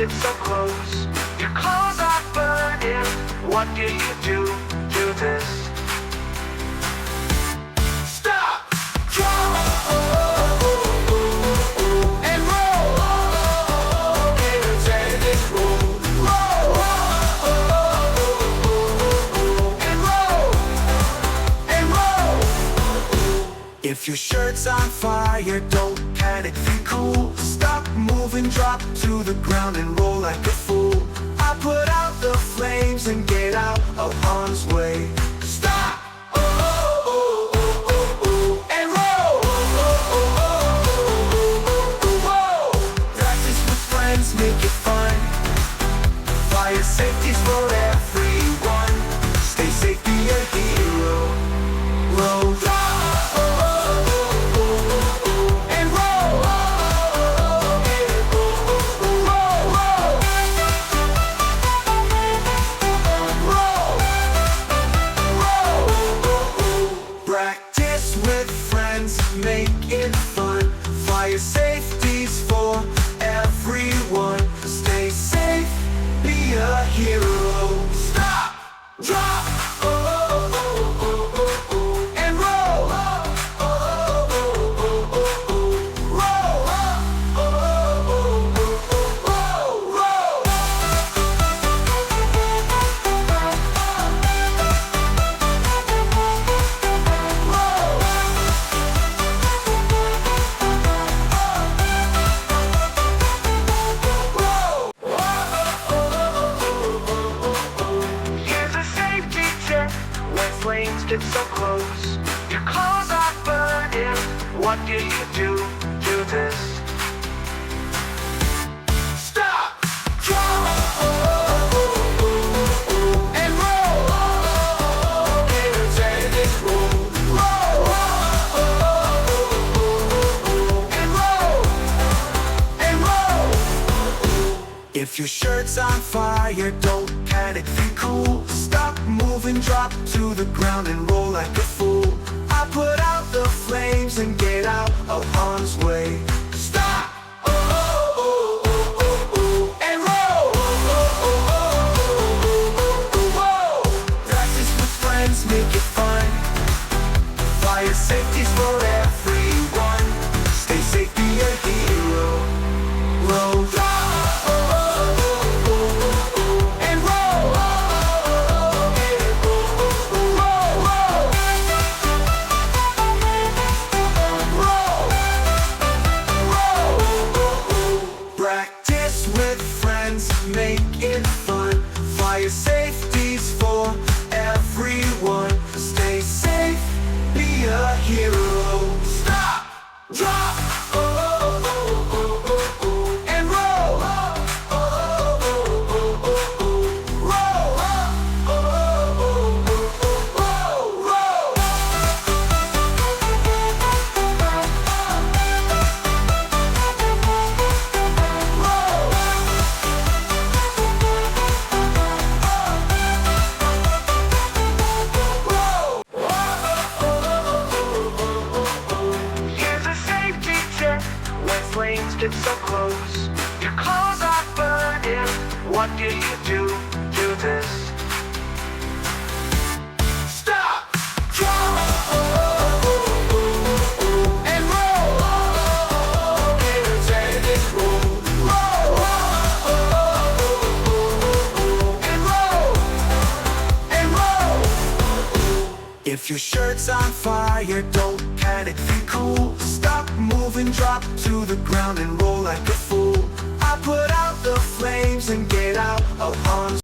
get so close. Your clothes are burning. What do you do to this? Stop! Drop! And roll! Energetic roll! And roll! And roll! If your shirt's on fire, don't panic, be cool. Stop moving, drop to the ground and roll like a fool. I put out the flames and get out of harm's way. Stop! And roll! Whoa! Practice with friends, make it fun. Fire safety's for everyone. Stay safe, be a hero. Roll! Practice with friends, make it fun. Fire safety's for everyone. Stay safe, be a hero. Stop, drop, and roll. Flames get so close. Your clothes are burning. What do you do to this? Stop! Drop! And roll! Energetic roll! And roll! And roll! If your shirt's on fire, don't panic, be cool. Stop moving, drop to the ground and roll like a fool. I put out the flames and get out of harm's way. Stop! And roll! Whoa! Practice with friends, make it fun. Fire safety's for everyone. Stay safe, be a hero. Roll! Practice with friends, make it fun. Fire safety's for everyone. Stay safe, be a hero. Stop, drop, and roll. Flames get so close. Your clothes are burning. What do you do to this? Stop! Drop! And roll! Energetic roll! And roll! And roll! If your shirt's on fire, don't panic, be cool. Stop moving, drop to the ground and roll like a fool. I put out the flames and get out of harm's way.